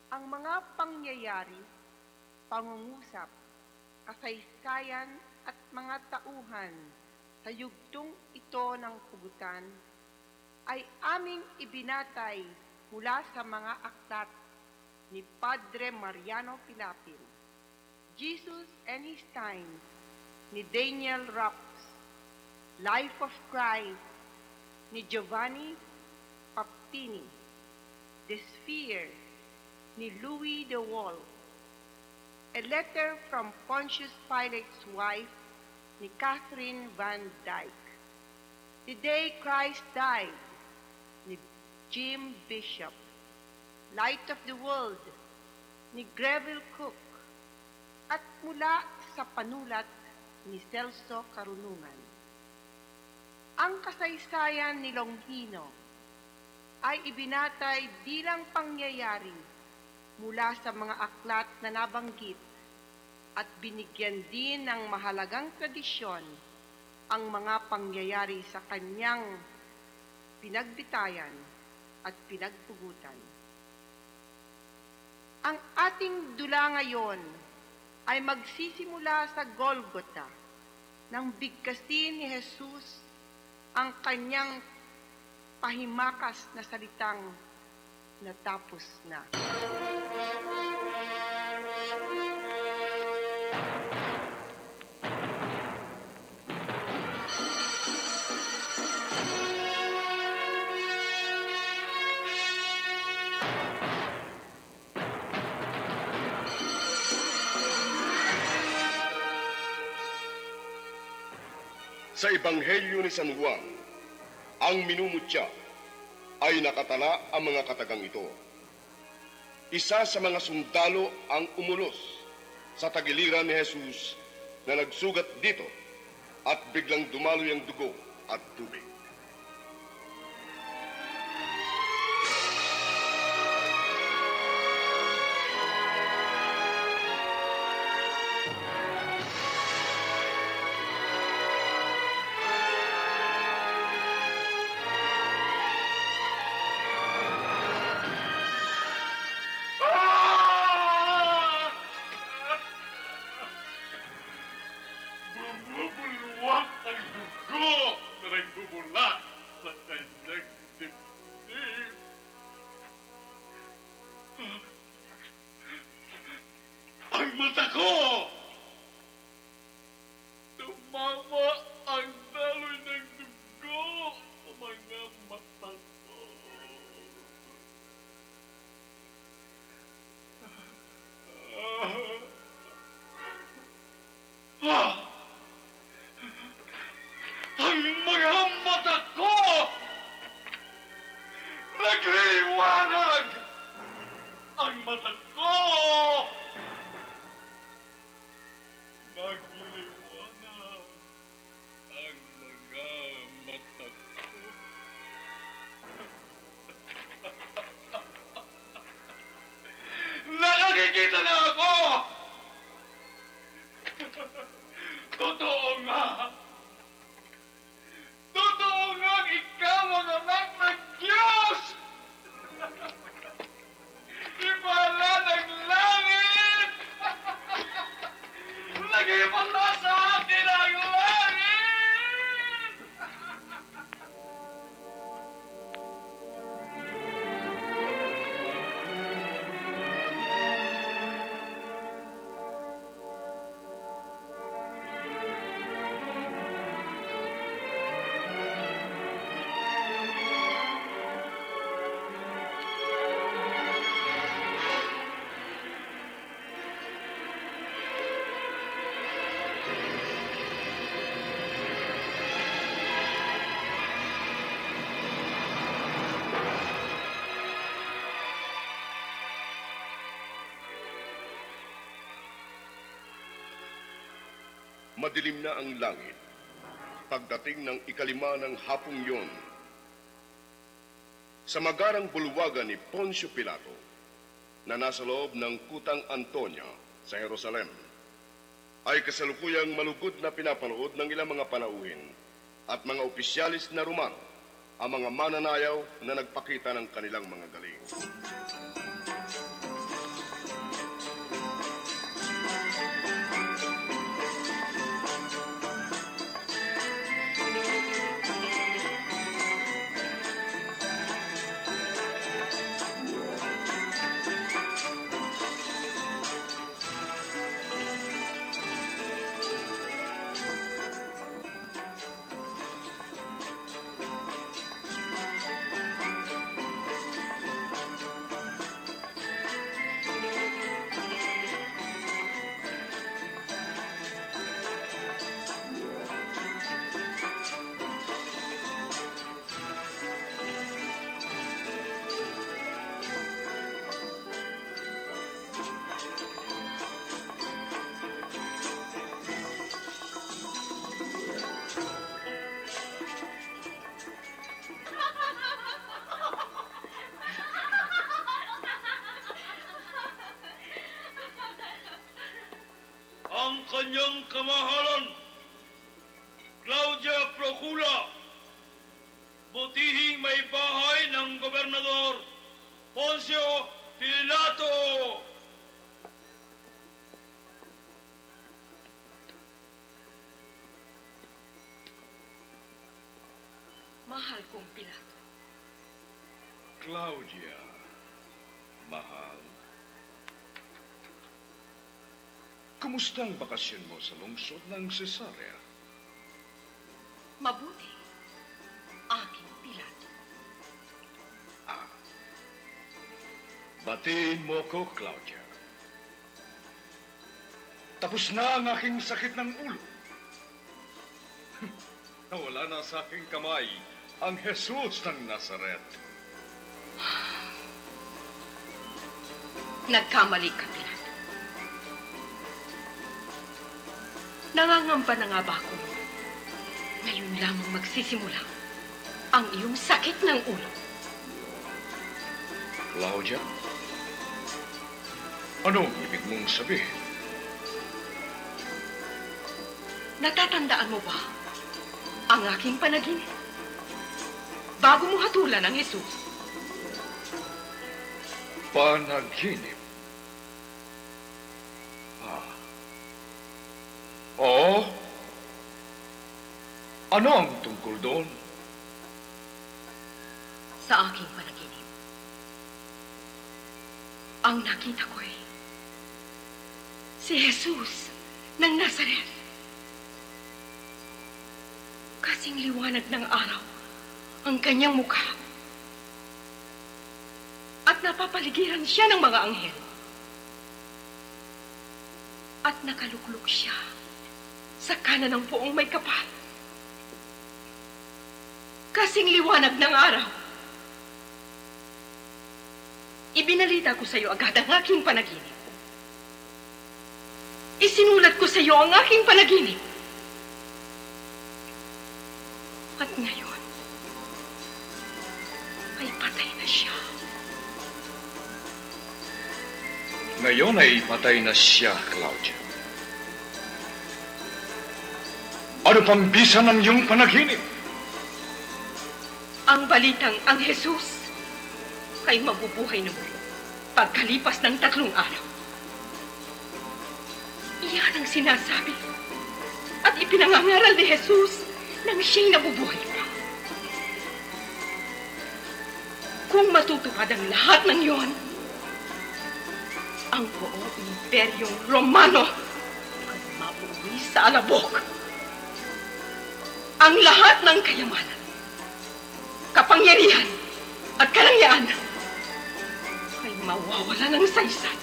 ang mga pangyayari, pangungusap, kasaysayan at mga tauhan sa yugtong ito ng pugutan ay aming ibinatay mula sa mga aklat ni Padre Mariano Pilapil, Jesus and His Times ni Daniel Raps, Life of Christ ni Giovanni Papini, The Sphere ni Louis de Wolf, A Letter from Pontius Pilate's Wife ni Catherine Van Dyke, The Day Christ Died ni Jim Bishop, Light of the World ni Greville Cook, at mula sa panulat ni Celso Carunungan. Ang kasaysayan ni Longhino ay ibinatay bilang pangyayari mula sa mga aklat na nabanggit at binigyan din ng mahalagang tradisyon ang mga pangyayari sa kanyang pinagbitayan at pinagpugutan. Ang ating dula ngayon ay magsisimula sa Golgota nang bigkasin ni Jesus ang kanyang pahimakas na salitang natapos na. Sa Ebanghelyo ni San Juan, ang minumutya ay nakatala ang mga katagang ito. Isa sa mga sundalo ang umulos sa tagiliran ni Jesus na nagsugat dito at biglang dumaloy ang dugo at tubig. na nagbubulat sa kanyang dibdib. Ang mata ko! Tumama ang daloy ng dugo sa mga mata ko. Ang mga mata ko! Nagliliwanag! Ang mata ko! Nagliliwanag! Ang mga mata ko! Nakakikita na ako! Totoo nga! Totoo nga ikaw ang anak ng Diyos! Ibala ng langit! Nag-ibala sa atin ang langit! Madilim na ang langit. Pagdating ng ikalima ng hapong yon, sa magarang bulwagan ni Poncio Pilato, na nasa loob ng Kutang Antonia sa Jerusalem, ay kasalukuyang malugod na pinapanood ng ilang mga panauhin at mga opisyalis na Romano ang mga mananayaw na nagpakita ng kanilang mga galing. Ang kanyang kamahalan, Claudia Procula, butihing may bahay ng Gobernador Poncio Pilato. Mahal kong Pilato. Claudia, mahal. Kumusta ang bakasyon mo sa lungsod ng Cesarea? Mabuti, aking Pilato. Batiin mo ko, Claudia. Tapos na ang aking sakit ng ulo. Nawala na sa aking kamay ang Jesus ng Nazaret. Nagkamali ka, Pilato. Nangangamba na nga ba ako? Ngayon lamang magsisimula ang iyong sakit ng ulo. Claudia? Anong ibig mong sabihin? Natatandaan mo ba ang aking panaginip? Bago mo hatulan ang Jesus. Panaginip? Oo? Ano ang tungkol doon? Sa aking panaginip, ang nakita ko'y si Jesus ng Nazaret. Kasing liwanag ng araw ang kanyang mukha. At napapaligiran siya ng mga anghel. At nakaluklok siya sa kanan ng poong may kapal. Kasing liwanag ng araw. Ibinalita ko sa iyo agad ang aking panaginip. Isinulat ko sa iyo ang aking panaginip. At ngayon, ay patay na siya. Ngayon ay patay na siya, Claudia. Ano pang bisa ng iyong panaginip? Ang balitang ang Jesus ay mabubuhay na muli pagkalipas ng 3 araw. Iyan ang sinasabi at ipinangangaral ni Jesus nang siya'y nabubuhay pa. Kung matutupad ang lahat ng iyon, ang buong imperyong Romano ay mabuwi sa alabok. Ang lahat ng kayamanan, kapangyarihan at karangyaan ay mawawala ng saysay.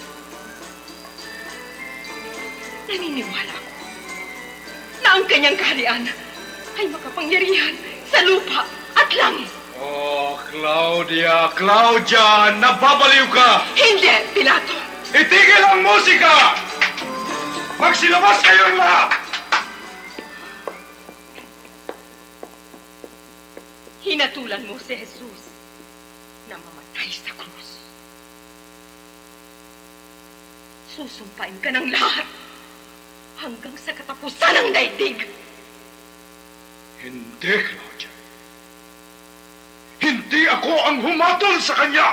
Naniniwala ako na ang kanyang kaharian ay makapangyarihan sa lupa at langit. Oh, Claudia, Claudia, nababaliw ka! Hindi, Pilato! Itigil ang musika! Magsilabas kayong lahat! Hinatulan mo si Jesus na mamatay sa krus. Susumpain ka ng lahat hanggang sa katapusan ng daigdig. Hindi, Claudia. Hindi ako ang humatol sa kanya!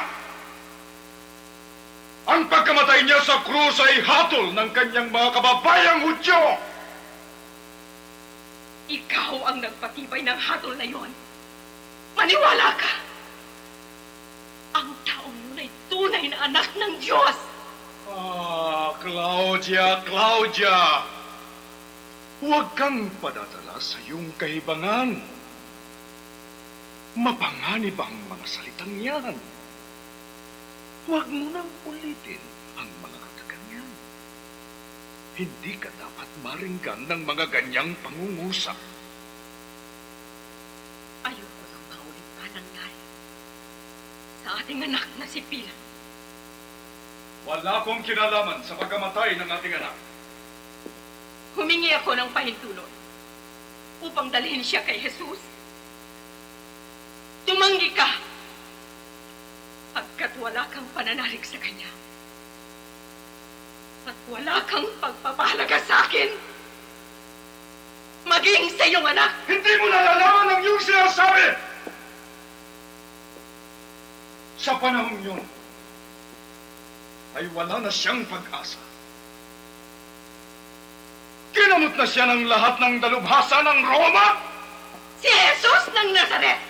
Ang pagkamatay niya sa krus ay hatol ng kanyang mga kababayang Hudyo! Ikaw ang nagpatibay ng hatol na yon. Maniwala ka! Ang taong yun ay tunay na anak ng Diyos! Ah, Claudia, Claudia! Huwag kang padadala sa iyong kahibangan. Mapanganib ang mga salitang yan. Huwag mo nang ulitin ang mga kataganyan. Hindi ka dapat maringgan ng mga ganyang pangungusap. Ayoko nang maulit pa nangyari sa ating anak na si Pila. Wala akong kinalaman sa pagkamatay ng ating anak. Humingi ako ng pahintulot upang dalhin siya kay Jesus. Tumanggi ka pagkat wala kang pananalig sa kanya. At wala kang pagpapahalaga sa akin. Maging sa iyong anak. Hindi mo nalalaman ang iyong sinasabi! Sa panahon yun, ay wala na siyang pag-asa. Kinamot na siya ng lahat ng dalubhasa ng Roma! Si Jesus ng Nazaret!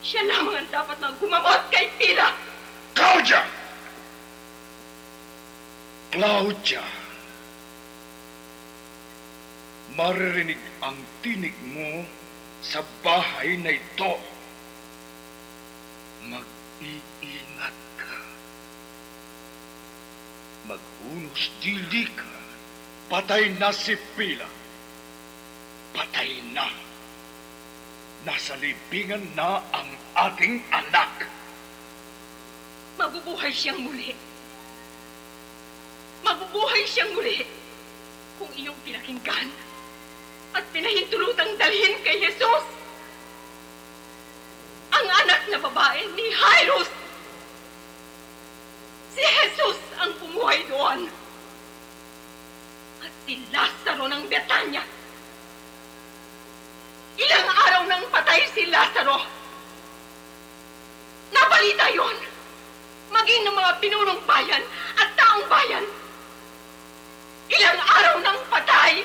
Siya lamang ang dapat na gumamot kay Pila! Claudia! Claudia! Maririnig ang tinig mo sa bahay na ito. Mag-iingat ka. Maghunos dili ka. Patay na si Pila. Patay na. Nasa libingan na ang ating anak. Mabubuhay siyang muli. Mabubuhay siyang muli kung iyong pinakinggan at pinahintulutang dalhin kay Jesus ang anak na babae ni Jairus. Si Jesus ang pumuhay doon. At si Lazaro ng Betania. Ilang araw nang patay si Lazaro. Nabalita yon. Maging ng mga pinunong bayan at taong bayan. Ilang araw nang patay.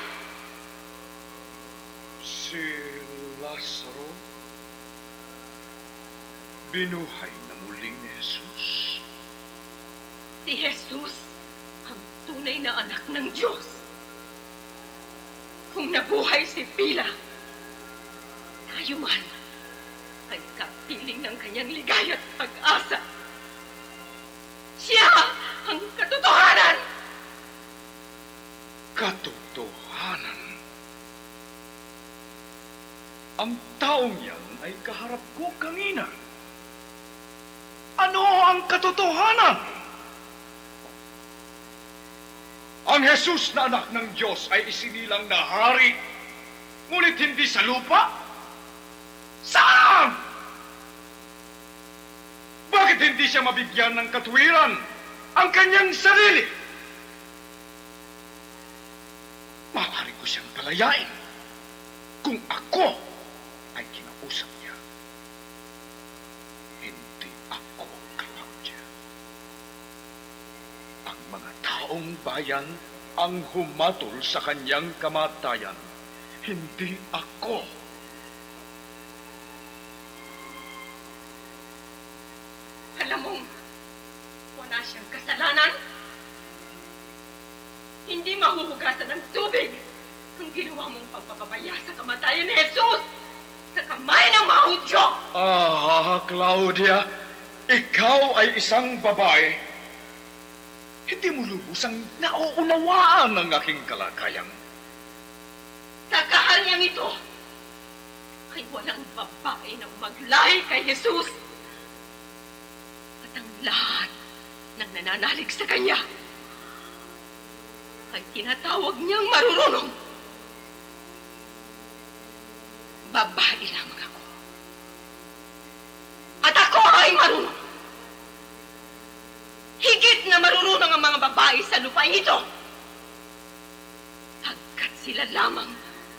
Si Lazaro, binuhay na muli ni Jesus. Si Jesus, ang tunay na anak ng Diyos. Kung nabuhay si Pila, tayo man ay kapiling ng kanyang ligaya at pag-asa. Siya ang katotohanan! Katotohanan. Ang taong yan ay kaharap ko kanina. Ano ang katotohanan? Ang Jesus na anak ng Diyos ay isinilang na hari, ngunit hindi sa lupa? Saan? Bakit hindi siya mabigyan ng katwiran ang kanyang sarili? Maaari ko siyang palayain kung ako ay kinausap niya. Hindi ako, Claudia. Ang mga taong bayan ang humatol sa kanyang kamatayan. Hindi ako. Alam mong wala siyang kasalanan. Hindi mahuhugasan ng tubig ang ginawa mong pagpapabaya sa kamatayan ni Jesus sa kamay ng mga Hudyo. Claudia, ikaw ay isang babae. Hindi mo lubusang nauunawaan ang aking kalagayan. Sa kahalyang ito ay walang babae na maglahi kay Jesus. At ang lahat ng nananalig sa kanya ay tinatawag niyang marurunong. Babae lamang ako. At ako ay marunong. Higit na marurunong ang mga babae sa lupain ito. Hanggat sila lamang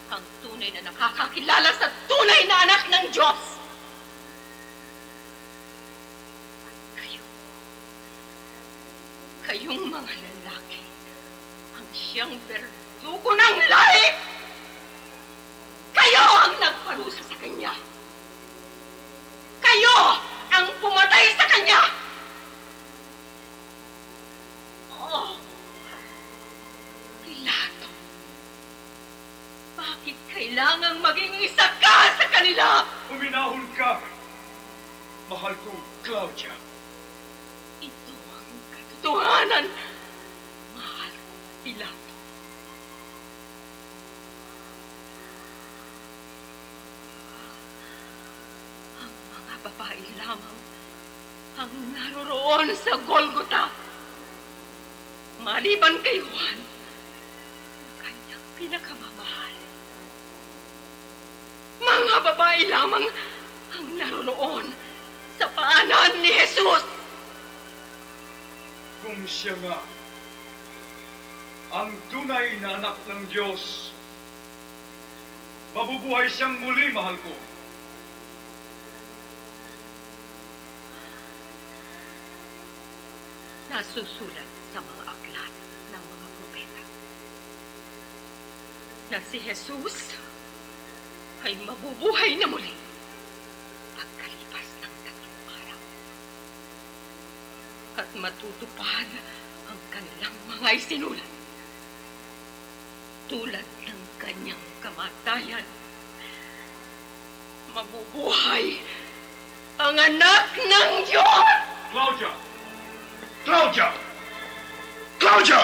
ang tunay na nakakakilala sa tunay na anak ng Diyos. Kayong mga lalaki ang siyang berdugo ng lahi. Kayo ang nagparusa sa kanya. Kayo ang pumatay sa kanya. Oh, Pilato, bakit kailangang maging isa ka sa kanila? Uminahon ka, mahal ko, Claudia. Ito ang katotohanan, mahal ko, Pilato. Ang mga babae lamang ang naroroon sa Golgota. Maliban kay Juan, kanyang pinakamamahal. Mga babae lamang ang naroroon sa paanan ni Jesus. Kung siya nga ang tunay na anak ng Diyos, mabubuhay siyang muli, mahal ko. Nasusulat sa mga aklat ng mga propeta na si Jesus ay mabubuhay na muli pagkalipas ng 3 araw. At matutupad ang kanilang mga isinulat tulad ng kanyang kamatayan. Mabubuhay ang anak ng Diyos! Claudia! Claudia! Claudia!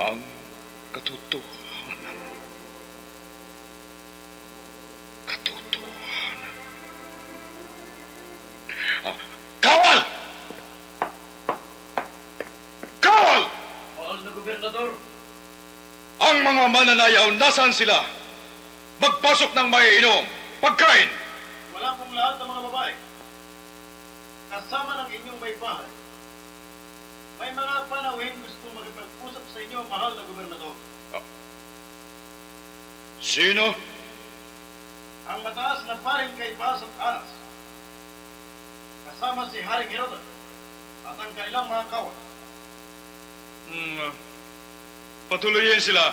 Ang katotohanan. Katotohanan. Kawal! Kawal! Mahal na gobernador, Ang mga mananayaw, nasaan sila? Magpasok ng maiinom, pagkain. wala pong lahat ng mga babae. Kasama ng inyong may bahay. May mga panawin gusto magpag-usap sa inyo, mahal na gobernador. Sino? Ang mataas na paring kay Bas at Anas. Kasama si Haring Herodes at ang kanilang mga kawal. Patuloyin sila.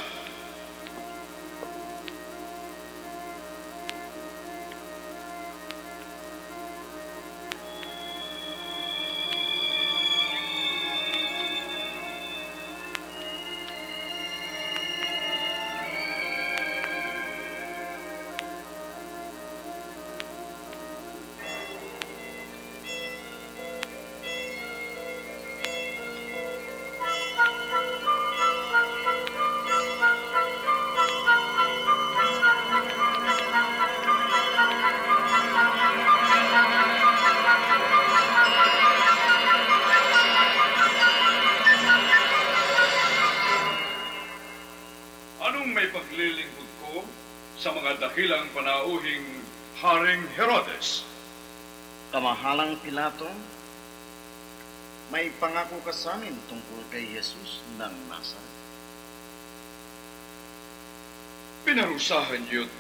Anong may paglilingkod ko sa mga dakilang panauhing Haring Herodes? Kamahalang Pilato, may pangako ka sa amin tungkol kay Jesus ng Nazaret. Pinarusahan niyo't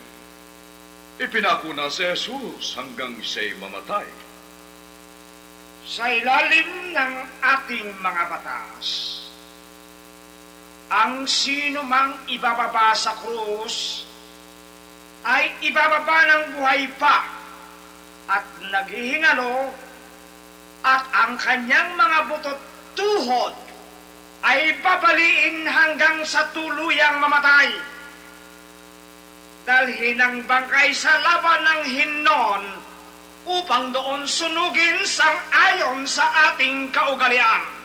ipinako na si Jesus hanggang siya'y mamatay. Sa ilalim ng ating mga batas, ang sino mang ibababa sa krus ay ibababa ng buhay pa at naghihingalo at ang kanyang mga butot tuhod ay babaliin hanggang sa tuluyang mamatay. Dalhin ang bangkay sa laban ng Hinnom upang doon sunugin sang-ayon sa ating kaugalian.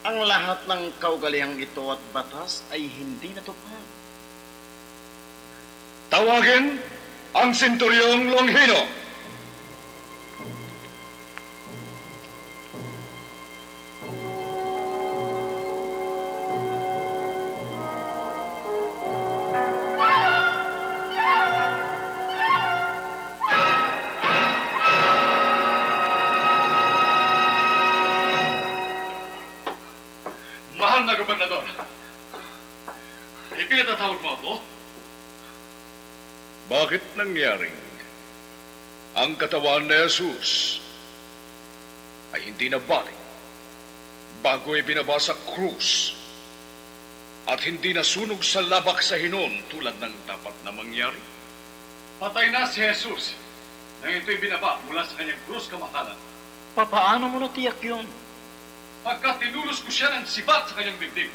Ang lahat ng kaugaliang ito at batas ay hindi natupad. Tawagin ang Senturyong Longhino. Mahal na gobernador, ipinatatawag mo ako? Bakit nangyaring ang katawan ni Jesus ay hindi nabalik bago ibinaba sa krus at hindi nasunog sa labak sa Hinnom tulad ng dapat na mangyari? Patay na si Jesus nang ito'y binaba mula sa kanyang krus, kamahalan. Paano mo natiyak yun? Pagka tinulos ko siya ng sibat sa kanyang dibdib.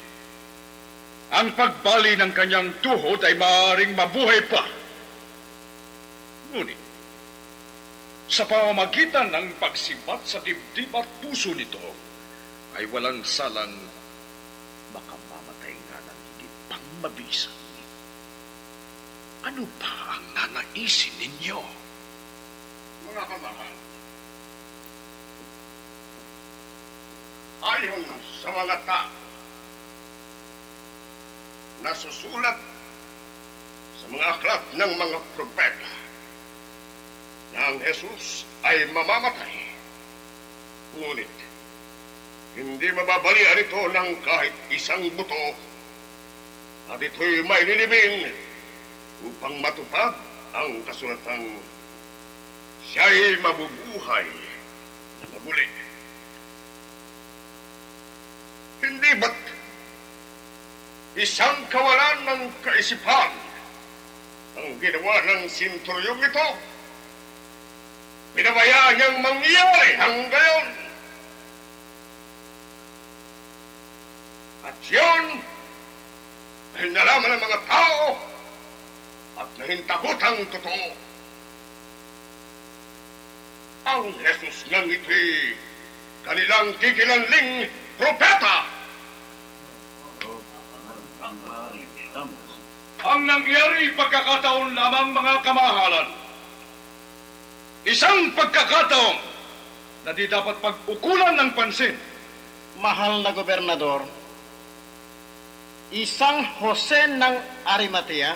Ang pagbali ng kanyang tuhod ay maaaring mabuhay pa. Ngunit, sa pamamagitan ng pagsibat sa dibdib at puso nito, ay walang salang baka mamatay nga ng hindi pang mabisa. Ano pa ang nanaisin ninyo? Mga kamahal, ayon sa mga tao, nasusulat sa mga aklat ng mga propeta na ang Jesus ay mamamatay. Ngunit, hindi mababalian ito ng kahit isang buto at ito'y may nilibing upang matupad ang kasulatang siya'y mabubuhay na muli. Hindi ba't isang kawalan ng kaisipan ang ginawa ng Senturyong ito? Pinabayaan niyang mangyari hanggang ngayon. At yun ay nalaman ng mga tao at nahintakotang totoo. Ang Jesus nang ito'y kanilang kikilanling propeta. Ang nangyari pagkakataon lamang, mga kamahalan. Isang pagkakataon na di dapat pag-ukulan ng pansin. Mahal na gobernador, isang Jose ng Arimatea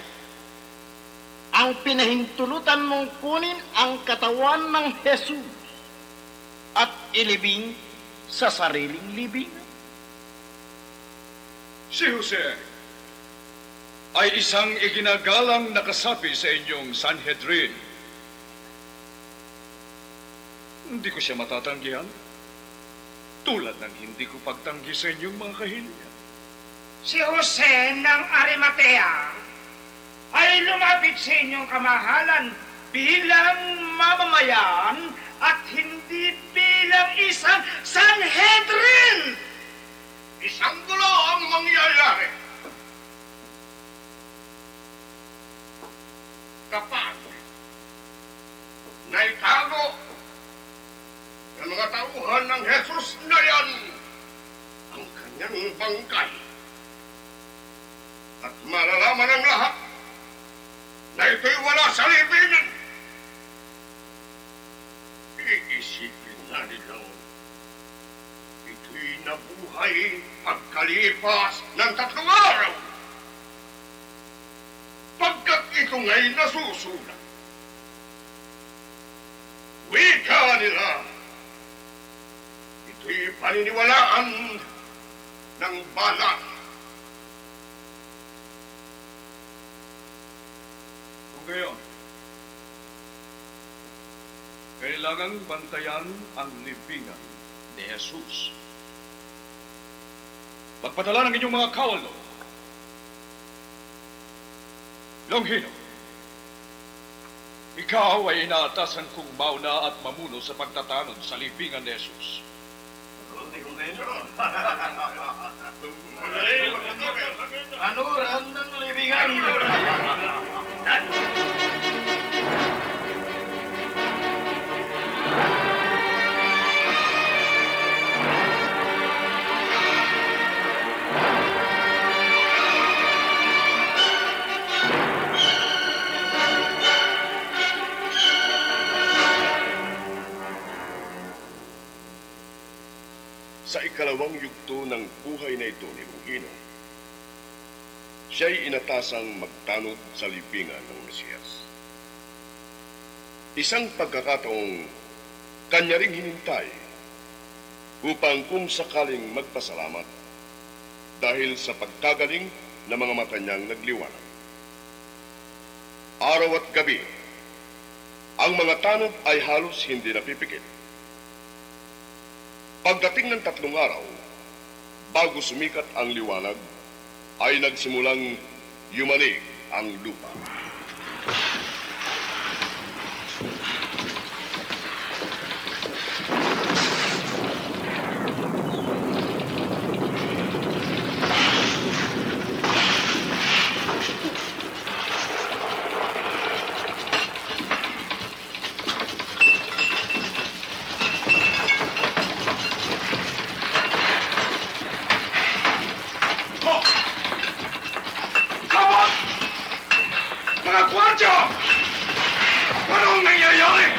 ang pinahintulutan mong kunin ang katawan ng Jesus at ilibing sa sariling libing. Si Jose ay isang iginagalang nakasapi sa inyong Sanhedrin. Hindi ko siya matatanggihan. tulad ng hindi ko pagtanggi sa inyong mga kahilingan. Si Jose ng Arimatea ay lumapit sa inyong kamahalan bilang mamamayan at hindi bilang isang Sanhedrin. Isang gulo ang mangyayari. Kapag naitago ng mga tauhan ng Jesus na yan ang kanyang bangkay at malalaman ng lahat na ito'y wala sa libingan, iisipin na nilang ito'y nabuhay pagkalipas ng 3 araw. Pagkat ito nga'y nasusulat, wika nila, ito'y paniniwalaan ng balat. Kung gayon, kailangang bantayan ang libingan ni Jesus. Magpadala ng inyong mga kawalo. Longhino, ikaw ay inaatasan kong mauna at mamuno sa pagtatanod sa libingan ni Jesus. Ano ran ng libingan? Sa ikalawang yugto ng buhay na ito ni Longhino, siya'y inatasang magtanod sa libingan ng Mesiyas. Isang pagkakataong kanya ring hinintay upang kung sakaling magpasalamat dahil sa pagkagaling ng mga mata niyang nagliwanag. Araw at gabi, ang mga tanod ay halos hindi napipikit. Pagdating ng 3 araw, bago sumikat ang liwanag, ay nagsimulang yumanig ang lupa. Mga gwardya! Anong nangyayari?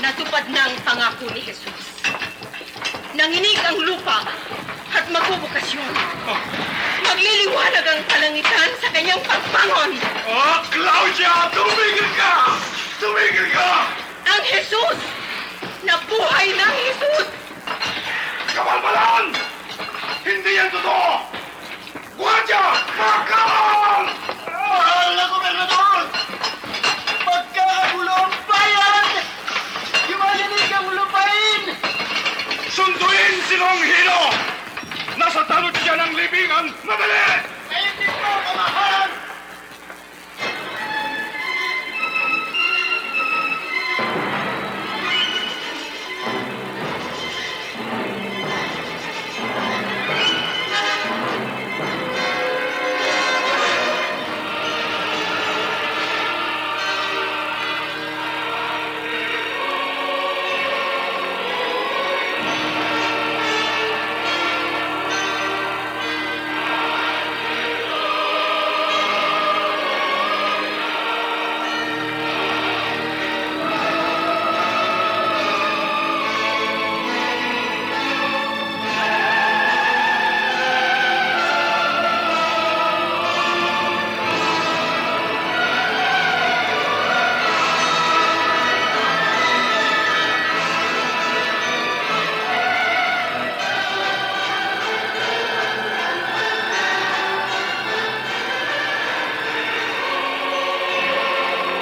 Natupad na ang pangako ni Jesus. Nanginig ang lupa at magbubukas yun. Magliliwanag ang kalangitan sa kanyang pagbangon. Oh, Claudia! Tumigil ka! Tumigil ka! Ang Jesus! Nabuhay ng Jesus! Kabalbalan! Hindi yan totoo! Gwardya! Makakal! Mahal na gobernador! Magkakagulo ang bayan! Yumayanig ang lupain! Sunduin si Longhino! Nasa tanod siya ng libingan! Madali!